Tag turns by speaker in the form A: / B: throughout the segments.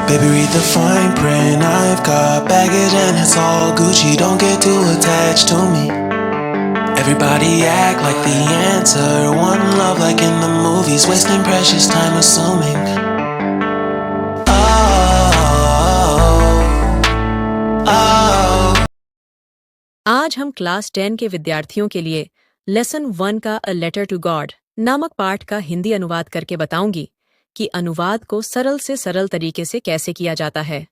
A: Baby, read the fine print. I've got baggage and it's all Gucci. Don't get too attached to me. Everybody act like the answer. One love like in the movies. Wasting precious time assuming.
B: आज हम class 10 के विद्यार्थियों के लिए lesson 1 का a letter to God नामक पाठ का हिंदी अनुवाद करके बताऊंगी कि अनुवाद को सरल से सरल तरीके से कैसे किया जाता है।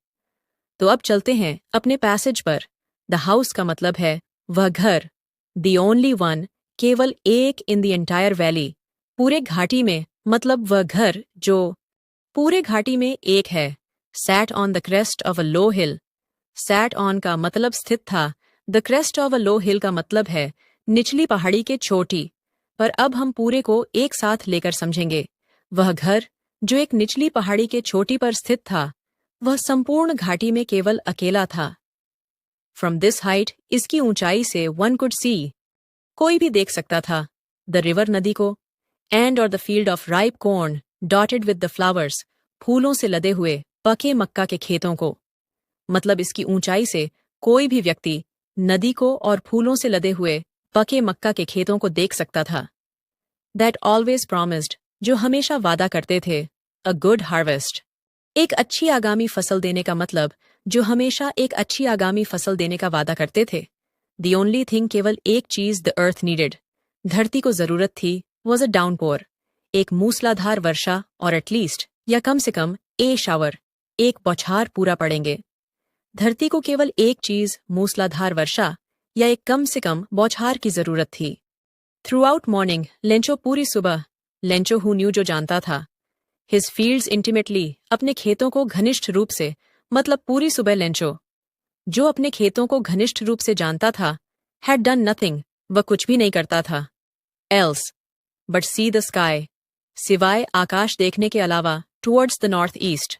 B: तो अब चलते हैं अपने पैसेज पर। द हाउस का मतलब है वह घर, द ओनली वन केवल एक इन द एंटायर वैली, पूरे घाटी में मतलब वह घर जो पूरे घाटी में एक है। Sat on the crest of a low hill, sat on का मतलब स्थित था, द क्रेस्ट ऑफ अ लो हिल का मतलब है निचली पहाड़ी के चोटी। पर अब हम पूरे को एक साथ लेकर समझेंगे। वह घर जो एक निचली पहाड़ी के चोटी पर स्थित था, वह संपूर्ण घाटी में केवल अकेला था। फ्रॉम दिस हाइट, इसकी ऊंचाई से वन कुड सी, कोई भी देख सकता था, द रिवर नदी को, एंड और the field of ripe corn dotted with the flowers, फूलों से लदे हुए पके मक्का के खेतों को। मतलब इसकी ऊंचाई से कोई भी व्यक्ति नदी को और फूलों से लदे हुए पके मक्का के खेतों को देख सकता था। दैट ऑलवेज प्रॉमिस्ड, जो हमेशा वादा करते थे, अ गुड हार्वेस्ट, एक अच्छी आगामी फसल देने का मतलब जो हमेशा एक अच्छी आगामी फसल देने का वादा करते थे। द ओनली थिंग, केवल एक चीज द अर्थ नीडेड, धरती को जरूरत थी, वॉज अ डाउनपोर, एक मूसलाधार वर्षा, और एटलीस्ट या कम से कम ए शावर, एक बौछार पूरा पड़ेंगे। धरती को केवल एक चीज मूसलाधार वर्षा या एक कम से कम बौछार की जरूरत थी। थ्रू आउट मॉर्निंग, लेंचो पूरी सुबह, लेंचो हु न्यू जो जानता था, हिज फील्ड्स इंटीमेटली, अपने खेतों को घनिष्ठ रूप से, मतलब पूरी सुबह लेंचो जो अपने खेतों को घनिष्ठ रूप से जानता था, हैड डन नथिंग, वह कुछ भी नहीं करता था, else but see the sky, सिवाय आकाश देखने के अलावा, टुवर्ड्स द नॉर्थ ईस्ट,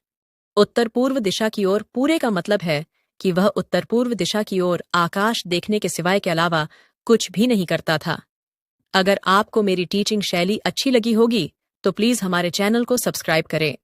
B: उत्तर पूर्व दिशा की ओर। पूरे का मतलब है कि वह उत्तर पूर्व दिशा की ओर आकाश देखने के सिवाय के अलावा कुछ भी नहीं करता था। अगर आपको मेरी टीचिंग शैली अच्छी लगी होगी तो प्लीज हमारे चैनल को सब्सक्राइब करें।